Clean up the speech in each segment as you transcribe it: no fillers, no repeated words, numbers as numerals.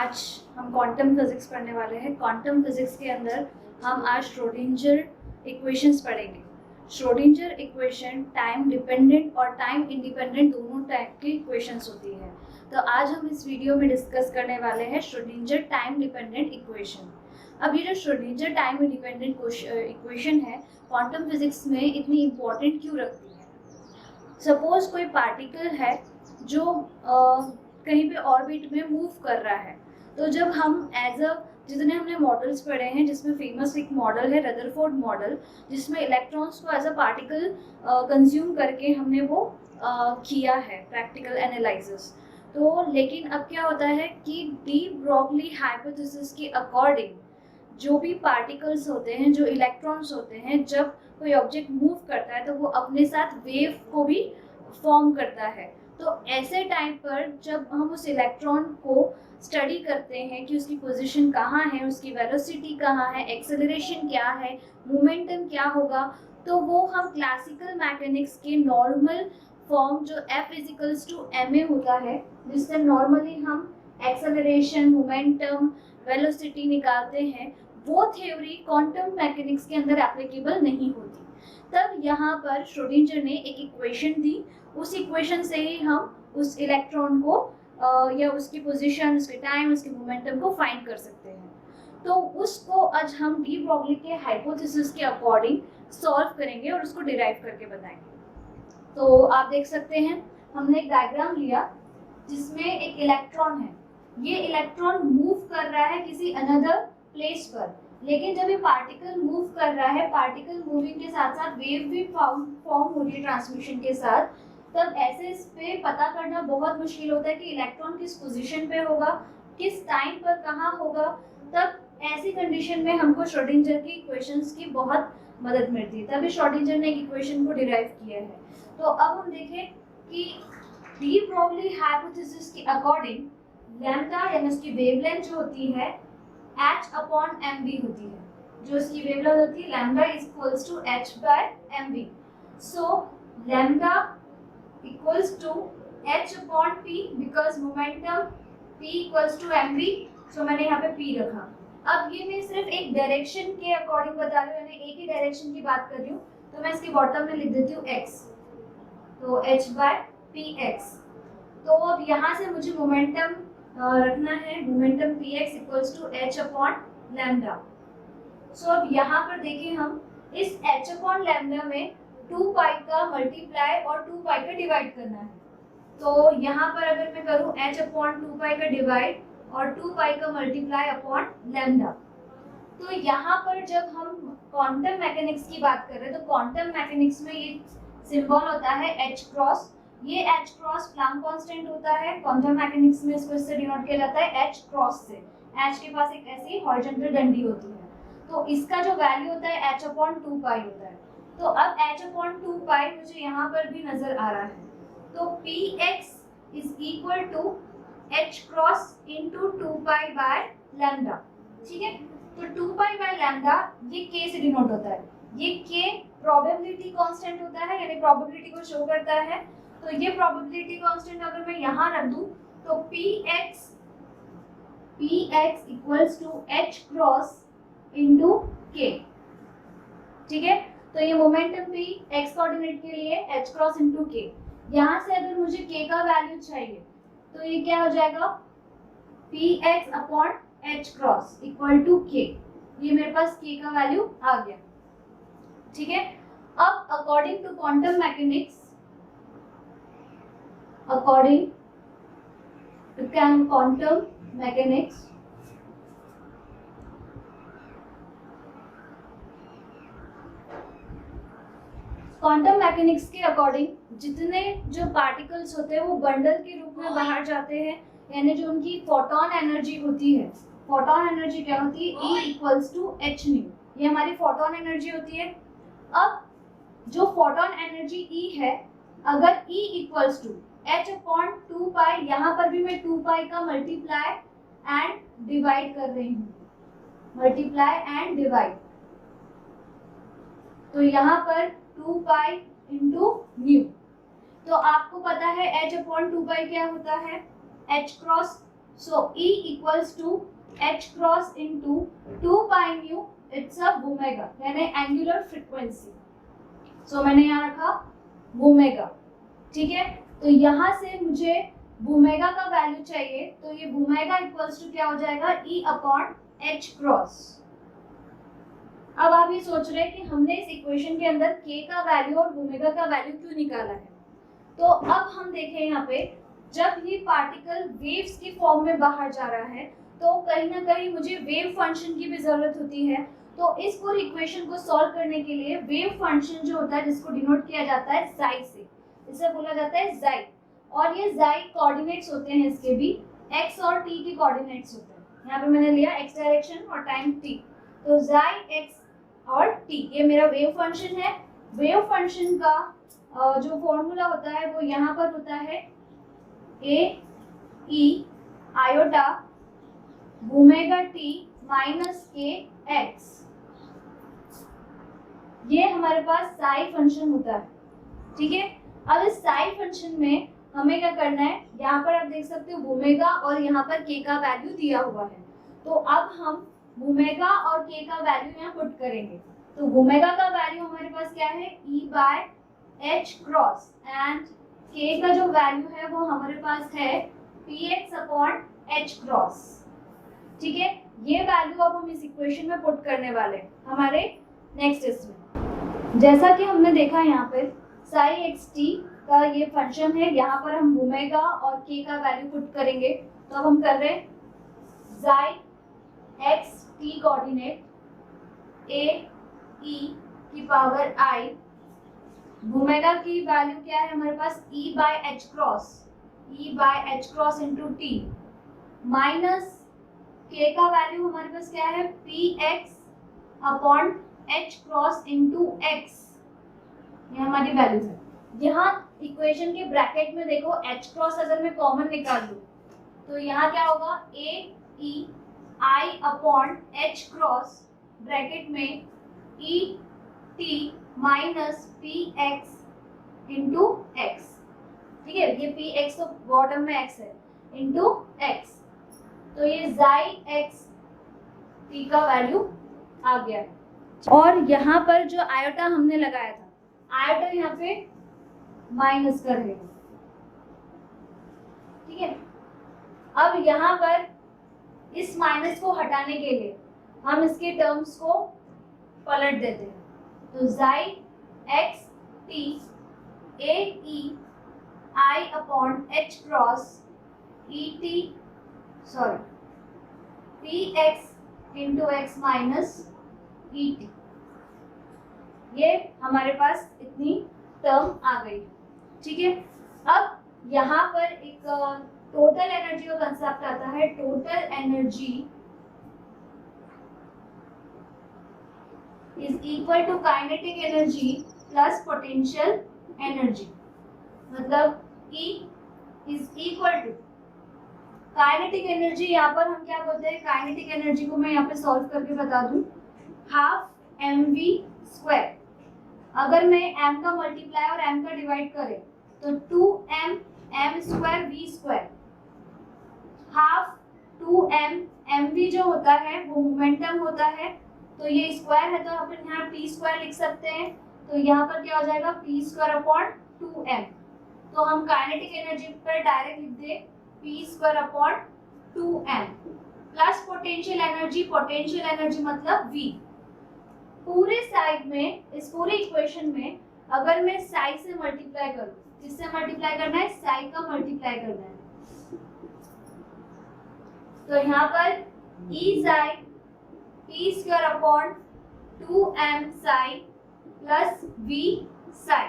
आज हम quantum physics पढ़ने वाले हैं। क्वांटम फिजिक्स के अंदर हम आज श्रोडिंजर इक्वेशंस पढ़ेंगे। श्रोडिंजर इक्वेशन टाइम डिपेंडेंट और टाइम इंडिपेंडेंट दोनों टाइप की इक्वेशंस होती है। तो आज हम इस वीडियो में डिस्कस करने वाले हैं श्रोडिंजर टाइम डिपेंडेंट इक्वेशन। अब ये जो श्रोडिंजर टाइम इंडिपेंडेंट इक्वेशन है क्वांटम फिजिक्स में इतनी इम्पोर्टेंट क्यों रखती है? सपोज कोई पार्टिकल है जो कहीं पे ऑर्बिट में मूव कर रहा है, तो जब हम जितने हमने मॉडल्स पढ़े हैं जिसमें फेमस एक मॉडल है रदरफोर्ड मॉडल, जिसमें इलेक्ट्रॉन्स को एज अ पार्टिकल कंज्यूम करके हमने वो किया है प्रैक्टिकल एनालिसिस। तो लेकिन अब क्या होता है कि डी ब्रॉगली हाइपोथेसिस के अकॉर्डिंग जो भी पार्टिकल्स होते हैं, जो इलेक्ट्रॉन्स होते हैं, जब कोई ऑब्जेक्ट मूव करता है तो वो अपने साथ वेव को भी फॉर्म करता है। तो ऐसे टाइम पर जब हम उस इलेक्ट्रॉन को स्टडी करते हैं कि उसकी पोजीशन कहाँ है, उसकी वेलोसिटी कहाँ है, एक्सेलरेशन क्या है, मोमेंटम क्या होगा, तो वो हम क्लासिकल मैकेनिक्स के नॉर्मल फॉर्म जो F = ma होता है, जिससे नॉर्मली हम एक्सेलरेशन, मोमेंटम, वेलोसिटी निकालते हैं, वो थ्योरी क्वांटम मैकेनिक्स के अंदर एप्लीकेबल नहीं होती। तब यहाँ पर श्रोडिंजर ने एक इक्वेशन दी, उस इक्वेशन से ही हम उस इलेक्ट्रॉन को या उसकी पोजीशन, उसके टाइम, उसके मोमेंटम को फाइंड कर सकते हैं। तो उसको आज हम डी ब्रॉगली के हाइपोथेसिस के अकॉर्डिंग सॉल्व करेंगे और उसको डिराइव करके बताएंगे। तो आप देख सकते हैं हमने एक डायग्राम लिया जिसमें एक इलेक्ट्रॉन है। ये इलेक्ट्रॉन मूव कर रहा है किसी अनदर प्लेस पर, लेकिन जब ये पार्टिकल मूव कर रहा है, पार्टिकल मूविंग के साथ साथ वेव भी फॉर्म हो रही है ट्रांसमिशन के साथ, तब ऐसे इस पे पता करना बहुत मुश्किल होता है कि इलेक्ट्रॉन किस पोजीशन पे होगा, किस टाइम पर कहाँ होगा। तब ऐसी कंडीशन में हमको श्रोडिंजर की इक्वेशंस की बहुत मदद मिलती है, तभी श्रोडिंजर ने एक इक्वेशन को डिराइव किया है। तो अब हम देखें कि डी ब्रॉगली हाइपोथेसिस के अकॉर्डिंग लैम्डा यानी उसकी वेवलेंथ जो होती है h/mv होती है। जो इसकी वेवलेंथ होती है lambda = h/mv। So lambda = h/p because momentum p = mv। सो मैंने यहाँ पे p रखा। अब ये मैं सिर्फ एक डायरेक्शन के अकॉर्डिंग बता रही हूँ, यानी एक ही डायरेक्शन की बात कर रही हूँ, तो मैं इसके बॉटम में लिख देती हूँ x, तो h/px। तो अब यहाँ से मुझे मोमेंटम रखना है, मोमेंटम px = h/λ। सो अब यहाँ पर देखिए हम इस h/λ में 2π का मल्टीप्लाई और 2π का डिवाइड करना है। तो यहाँ पर अगर मैं करूँ h/2π का डिवाइड और 2π का मल्टीप्लाई अपॉन लैम्डा, तो यहाँ पर जब हम क्वांटम मैकेनिक्स की बात कर रहे हैं तो क्वांटम मैकेनिक्स में ये सिंबल होता है h×। ये h× प्लैंक कांस्टेंट होता है। क्वांटम मैकेनिक्स में इसको इससे डिनोट किया जाता है h× से। h के पास एक ऐसी हॉरिजॉन्टल डंडी होती है, तो इसका जो वैल्यू होता है h/2π होता है। तो अब h/2π मुझे यहाँ पर भी नजर आ रहा है, तो px = h× × 2π/λ। ठीक है, तो 2π/λ ये k से डिनोट होता है। ये k प्रोबेबिलिटी कांस्टेंट होता है, यानी प्रोबेबिलिटी को शो करता है। तो ये प्रोबेबिलिटी कांस्टेंट अगर मैं यहाँ रख दूं तो px = h× × k। ठीक है, तो ये मोमेंटम p x कोऑर्डिनेट के लिए h× × k। यहाँ से अगर मुझे k का वैल्यू चाहिए तो ये क्या हो जाएगा, px/h× = k। ये मेरे पास k का वैल्यू आ गया। ठीक है, अब according to quantum mechanics, quantum mechanics के अकॉर्डिंग जितने जो पार्टिकल्स होते हैं वो बंडल के रूप में बाहर जाते हैं, यानी जो उनकी फोटॉन एनर्जी होती है। फोटॉन एनर्जी क्या होती है, E = hν। ये हमारी फोटॉन एनर्जी होती है। अब जो फोटॉन एनर्जी E है, अगर E = h/2π, यहाँ पर भी मैं 2π का मल्टीप्लाई एंड डिवाइड कर रही हूँ, मल्टीप्लाई एंड डिवाइड। तो यहाँ पर 2π × μ। तो आपको पता है h/2π क्या होता है, h× So E equals to h cross into 2 pi mu, it's a omega यानी एंगुलर फ्रीक्वेंसी. सो मैंने यहाँ रखा ओमेगा. ठीक है, तो यहाँ से मुझे ओमेगा का वैल्यू चाहिए, तो ये ओमेगा इक्वल्स टू क्या हो जाएगा, E अपॉन h क्रॉस. अब आप ये सोच रहे हैं कि हमने इस इक्वेशन के अंदर k का वैल्यू और ओमेगा का वैल्यू क्यों निकाला है. तो अब हम देखें यहाँ पे, जब ये पार्टिकल वेव्स की फॉर्म में बाहर जा रहा है तो कहीं ना कहीं मुझे वेव फंक्शन की भी जरूरत होती है. तो इस पूरी इक्वेशन को सॉल्व करने के लिए वेव फंक्शन जो होता है, जिसको डिनोट किया जाता है साई से, इसे बोला जाता है जाई. और ये जाई कोऑर्डिनेट्स होते हैं इसके भी, x और t के कोऑर्डिनेट्स होते हैं. यहाँ पे मैंने लिया x डायरेक्शन और टाइम t, तो जाई x और t ये मेरा वेव फंक्शन है. वेव फंक्शन का जो फॉर्मूला होता है वो यहाँ पर होता है a e iota omega t minus k x. ये हमारे पास साई फंक्शन होता है. ठीक है, अब इस साई फंक्शन में हमें क्या करना है, यहाँ पर आप देख सकते हो ओमेगा और यहाँ पर k का वैल्यू दिया हुआ है. तो अब हम ओमेगा और k का वैल्यू यहाँ पुट करेंगे. तो ओमेगा का वैल्यू हमारे पास क्या है, e by h cross, and k का जो वैल्यू है वो हमारे पास है px अपॉन h क्रॉस. ठीक है, ये वैल्यू अब हम इस इक्वेशन में पुट करने वाले हैं हमारे नेक्स्ट इसमें. जैसा कि हमने देखा यहाँ पे साई एक्स टी का ये फंक्शन है, यहाँ पर हम ओमेगा और k का वैल्यू पुट करेंगे. तो अब हम कर रहे हैं psi X T coordinate a e की पावर i, ओमेगा की वैल्यू क्या है हमारे पास, e by h cross into t, minus k का वैल्यू हमारे पास क्या है, px upon h cross into x. ये हमारी वैल्यू है. यहाँ इक्वेशन के ब्रैकेट में देखो h क्रॉस अगर मैं कॉमन निकाल दूं तो यहाँ क्या होगा, a e i upon h cross bracket में e t minus px into x. ठीक है, ये px तो बॉटम में x है, इंटू x. तो ये जाई x t का वैल्यू आ गया. और यहाँ पर जो आयोटा हमने लगाया था, आयोटा यहाँ पे माइनस कर देगा. ठीक है, अब यहाँ पर इस माइनस को हटाने के लिए हम इसके टर्म्स को पलट देते हैं. तो जाई x T A E I upon H cross E T sorry P x into x minus E T. ये हमारे पास इतनी टर्म आ गई. ठीक है, अब यहाँ पर एक टोटल एनर्जी का कंसेप्ट आता है. Total energy is equal to kinetic energy plus potential energy. मतलब E is equal to kinetic energy, यहाँ पर हम क्या बोलते हैं, काइनेटिक एनर्जी को मैं यहाँ पे सॉल्व करके बता दूं, हाफ mv स्क्वायर. अगर मैं m का मल्टीप्लाई और m का डिवाइड करें तो 2m m square v square, half 2m mv जो होता है वो मोमेंटम होता है. तो ये स्क्वायर है तो अपन यहाँ p स्क्वायर लिख सकते हैं. तो यहाँ पर क्या हो जाएगा, p स्क्वायर अपॉन 2m. तो हम काइनेटिक एनर्जी पर डायरेक्ट लिख दे p square upon 2m plus potential energy मतलब v. पूरे साइड में, इस पूरे इक्वेशन में अगर मैं साई से मल्टीप्लाई करूं, किससे मल्टीप्लाई करना है, साई का मल्टीप्लाई करना है. तो यहाँ पर e Sai p square upon 2m Sai plus v Sai.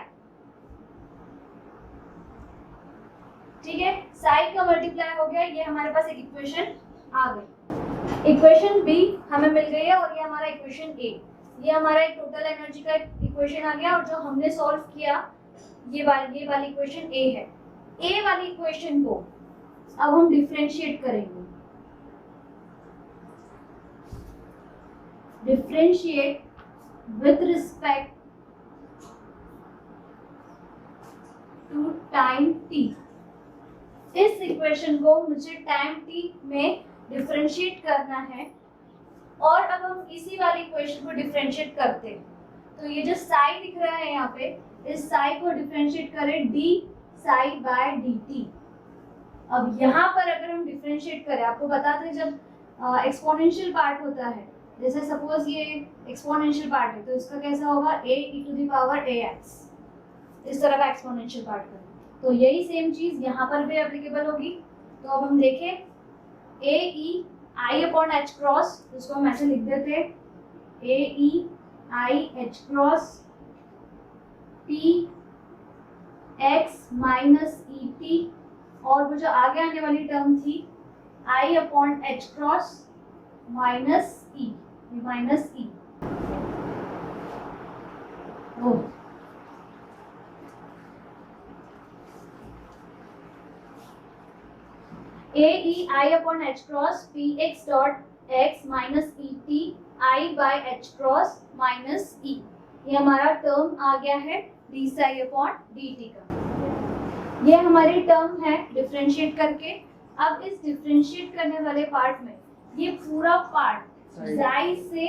ठीक है, साई का मल्टीप्लाई हो गया. ये हमारे पास एक इक्वेशन आ गई. इक्वेशन बी हमें मिल गई है और ये हमारा इक्वेशन ए. ये हमारा एक टोटल एनर्जी का इक्वेशन आ गया. और जो हमने सॉल्व किया ये वाली इक्वेशन ए है. ए वाली इक्वेशन को अब हम डिफरेंशिएट करेंगे. Differentiate with respect to time t. इस इक्वेशन को मुझे टाइम t में डिफरेंशिएट करना है और अब हम इसी वाली इक्वेशन को डिफरेंशिएट करते हैं। तो ये जो साई दिख रहा है यहाँ पे, इस साई को डिफरेंशिएट करें D psi by D T. अब यहाँ पर अगर हम डिफरेंशिएट करें, आपको बताते हैं जब एक्सपोनेंशियल पार्ट होता है, जैसे सपोज ये एक्सपोनेंशियल पार्ट है तो इसका कैसा होगा a e to the power ax, इस तरह का एक्सपोनेंशियल पार्ट का। तो यही सेम चीज यहाँ पर भी एप्लीकेबल होगी। तो अब हम देखें a e i upon h cross, इसको हम ऐसे लिख देते हैं a e i h cross p x minus e t, और वो जो आगे आने वाली टर्म थी i upon h cross minus e, minus e। a e i upon h cross p x dot x minus e t i by h cross minus e, ये हमारा term आ गया है d साई अपॉन dt का। ये हमारी term है differentiate करके। अब इस डिफरेंशिएट करने वाले पार्ट में ये पूरा पार्ट साई से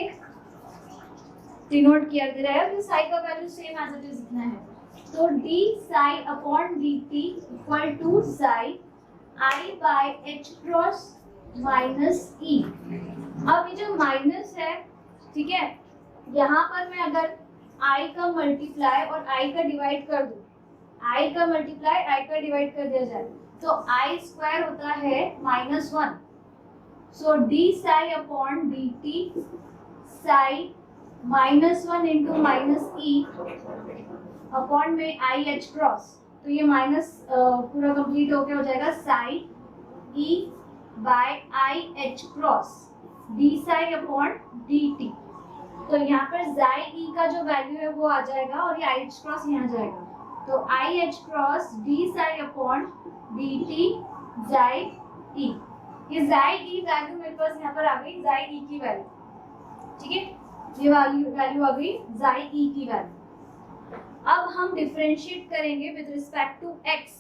डिनोट किया गया है, तो साई का value same as it is इतना है। तो d psi upon dt equal to psi i by h cross minus e। अब ये जो माइनस है, ठीक है, यहाँ पर मैं अगर i का मल्टीप्लाई और i का डिवाइड कर दूं, i का मल्टीप्लाई i का डिवाइड कर दिया जाए तो i स्क्वायर होता है -1। So d psi upon dt psi -1 into minus e upon में i h क्रॉस, तो ये माइनस पूरा कंप्लीट होके हो जाएगा psi e by i h cross d psi upon dt। तो यहाँ पर साई e का जो वैल्यू है वो आ जाएगा और ये i h क्रॉस यहाँ जाएगा, तो i h cross d psi upon dt Sai e। ये साई e वैल्यू मेरे पास यहाँ पर आ गई, साई e की वैल्यू, ठीक है, ये वैल्यू आ गई साई e की वैल्यू। अब हम डिफरेंशिएट करेंगे विद रिस्पेक्ट टू x,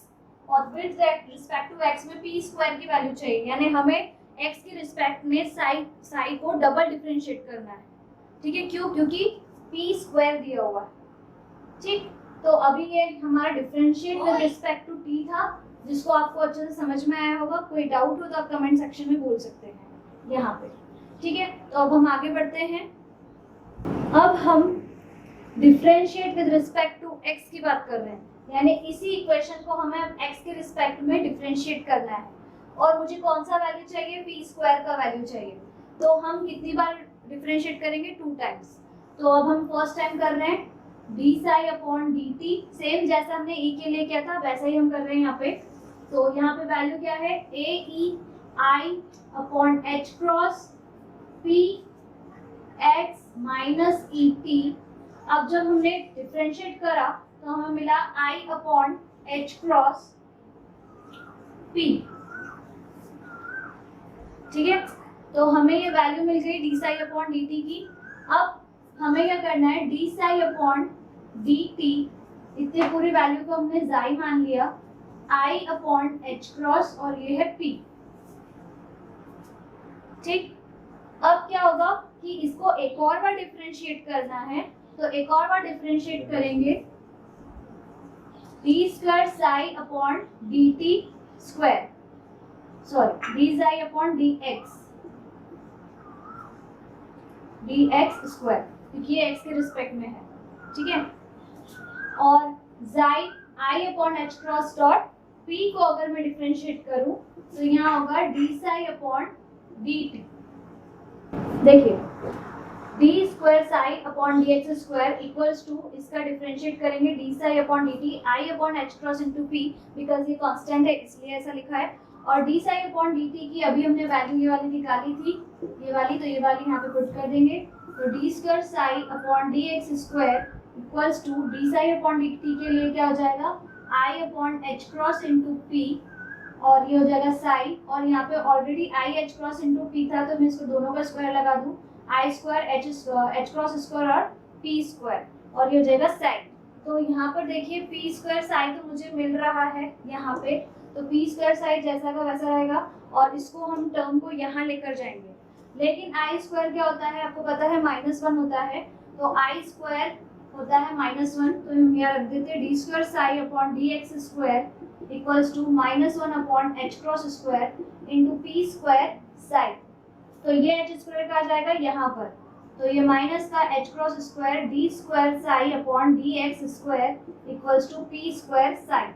और विद रिस्पेक्ट टू x में p स्क्वायर की वैल्यू चाहिए, यानी हमें x के रिस्पेक्ट में साई को डबल डिफरेंशिएट करना है, ठीक है। क्यों? क्योंकि p स्क्वायर दिया हुआ है, ठीक। तो अभी ये हमारा differentiate with respect to t था, जिसको आपको अच्छे से समझ में आया होगा। कोई डाउट हो तो आप कमेंट सेक्शन में बोल सकते हैं यहाँ पे, ठीक है। तो अब हम आगे बढ़ते हैं। अब हम differentiate with respect to x की बात कर रहे हैं, यानी इसी इक्वेशन को हमें अब x के रिस्पेक्ट में डिफरेंशिएट करना है, और मुझे कौन सा वैल्यू चाहिए? p स्क्वायर का वैल्यू चाहिए। तो हम कितनी बार डिफरेंशिएट करेंगे? 2 टाइम्स। तो अब हम फर्स्ट टाइम कर रहे हैं d psi upon dt, same जैसा हमने e के लिए किया था वैसा ही हम कर रहे हैं यहाँ पे। तो यहाँ पे वैल्यू क्या है? a e i upon h cross p x minus e t। अब जब हमने डिफरेंशिएट करा तो हमें मिला i upon h cross p, ठीक है। तो हमें ये वैल्यू मिल गई d साई अपॉन dt की। अब हमें क्या करना है? d साई अपॉन dt, इतने पूरी वैल्यू को हमने साई मान लिया, i अपॉन h क्रॉस और ये है p, ठीक। अब क्या होगा कि इसको एक और बार डिफरेंशिएट करना है, तो एक और बार डिफरेंशिएट करेंगे d square psi upon dt square, sorry d psi upon dx square, क्योंकि ये x के रिस्पेक्ट में है, ठीक है। और Sai i upon h cross dot p को अगर मैं डिफरेंशिएट करूं तो यहाँ होगा d साई अपॉन dt। देखिए d square psi upon dx square equals to, इसका डिफरेंशिएट करेंगे d psi upon dt i upon h cross into p, because ये कांस्टेंट है इसलिए ऐसा लिखा है। और d साई अपॉन dt की अभी हमने वैल्यू ये वाली निकाली थी, ये वाली, तो ये वाली यहाँ पे पुट कर देंगे। तो d square psi upon dx square equals to d psi upon dt के लिए क्या हो जाएगा? i upon h cross into p, और ये हो जाएगा साई, और यहाँ पे already i h cross into p था तो मैं इसको दोनों का स्क्वायर लगा दूं, i square h cross square और p स्क्वायर, और ये हो जाएगा साई। तो यहाँ पर देखिए p स्क्वायर साई तो मुझे मिल रहा है यहाँ पे, तो पी स्क्वायर साई जैसा का वैसा रहेगा और इसको हम टर्म को यहाँ लेकर जाएंगे। लेकिन आई स्क्वायर क्या होता है, आपको पता है -1 होता है, तो आई स्क्वायर होता है -1, तो हम यहाँ रख देते हैं D square psi upon D x square equals to -1 upon H cross square into P square psi. तो ये एच स्क्वायर का आ जाएगा यहाँ पर, तो ये माइनस का H cross square D square psi upon D x square equals to P square psi.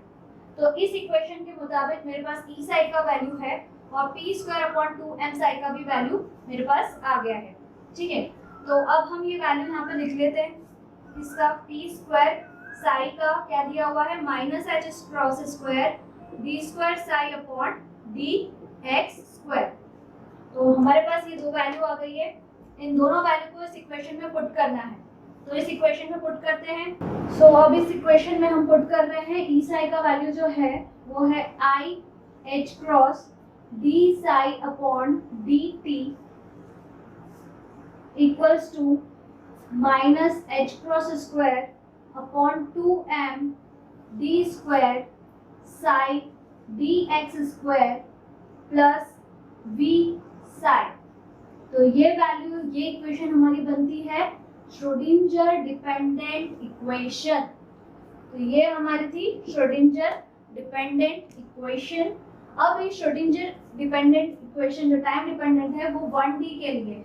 तो इस इक्वेशन के मुताबिक मेरे पास ई साई का वैल्यू है और P square upon 2m Sai का भी वैल्यू मेरे पास आ गया है। ठीक है, तो अब हम ये वैल्यू यहाँ पे लिख लेते हैं। इसका पी स्क्वायर साई का क्या दिया हुआ है, minus H cross square D square psi upon D x square. तो हमारे पास ये दो वैल्यू आ गई है, इन दोनों वैल्यू को इस इक्वेशन में पुट करना है। तो इस इक्वेशन में पुट करते हैं। सो अब इस इक्वेशन में हम पुट कर रहे हैं ई साई का वैल्यू जो है वो है I H cross D psi upon D T equals to minus H cross square upon 2m D square psi D x square plus we psi. तो ये वैल्यू, ये इक्वेशन हमारी बनती है श्रोडिंजर डिपेंडेंट इक्वेशन। तो ये हमारी थी श्रोडिंजर डिपेंडेंट इक्वेशन। अब ये श्रोडिंजर डिपेंडेंट इक्वेशन जो टाइम डिपेंडेंट है वो 1D के लिए है।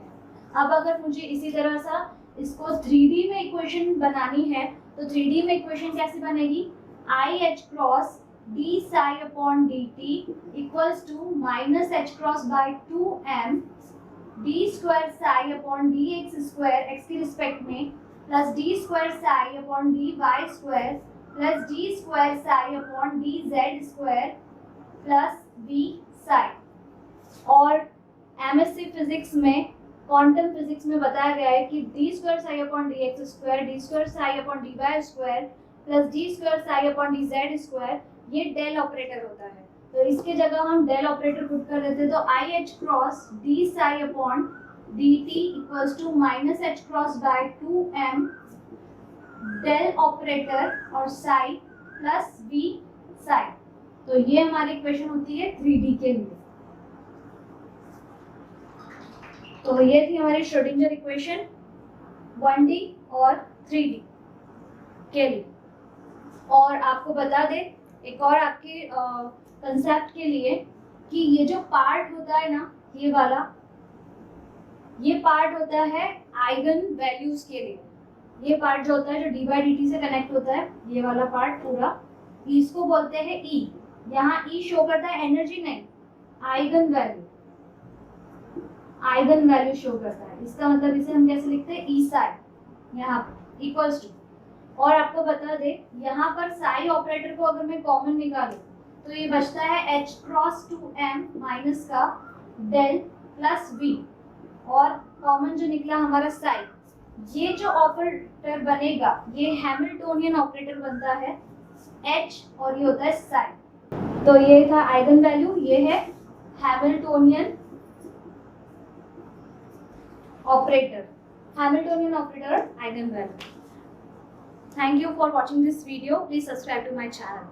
अब अगर मुझे इसी तरह सा इसको 3D में इक्वेशन बनानी है तो 3D में इक्वेशन कैसे बनेगी, i H cross D psi upon D T equals to minus H cross by 2m D square psi upon D x square x की रिस्पेक्ट में plus d square psi upon d y square plus d square psi upon d z square plus we psi. और MSc physics में, quantum physics में बताया गया है कि d square psi upon D x square D square psi upon d y square plus d square psi upon d z square ये del operator होता है। तो इसके जगह हम डेल ऑपरेटर पुट कर देते हैं। तो i H cross D psi upon D T equals to minus H cross by 2m del operator और साई प्लस वी साई। तो ये हमारी इक्वेशन होती है 3D के लिए। तो ये थी हमारी श्रोडिंजर इक्वेशन 1D और 3D के लिए। और आपको बता दें एक और आपके कंसेप्ट के लिए कि ये जो पार्ट होता है ना, ये वाला, ये पार्ट होता है आइगन वैल्यूज के लिए। ये पार्ट जो होता है जो डी बाई डी टी से कनेक्ट होता है, ये वाला पार्ट पूरा, इसको बोलते हैं ई। यहाँ ई शो करता है एनर्जी नहीं, eigen value, eigen value show करता है। इसका मतलब इसे हम कैसे लिखते हैं, ई साई यहाँ पर इक्वल्स टू। और आपको बता दे यहाँ पर साई ऑपरेटर को अगर मैं कॉमन निकालूं तो ये बचता है एच क्रॉस 2m माइनस का डेल प्लस वी, और कॉमन जो निकला हमारा साई। ये जो ऑपरेटर बनेगा ये हैमिल्टोनियन ऑपरेटर बनता है एच और ये होता है साई। तो ये था आइगन वैल्यू, ये है Hamiltonian operator, Hamiltonian operator eigen value. Thank you for watching this video. Please subscribe to my channel.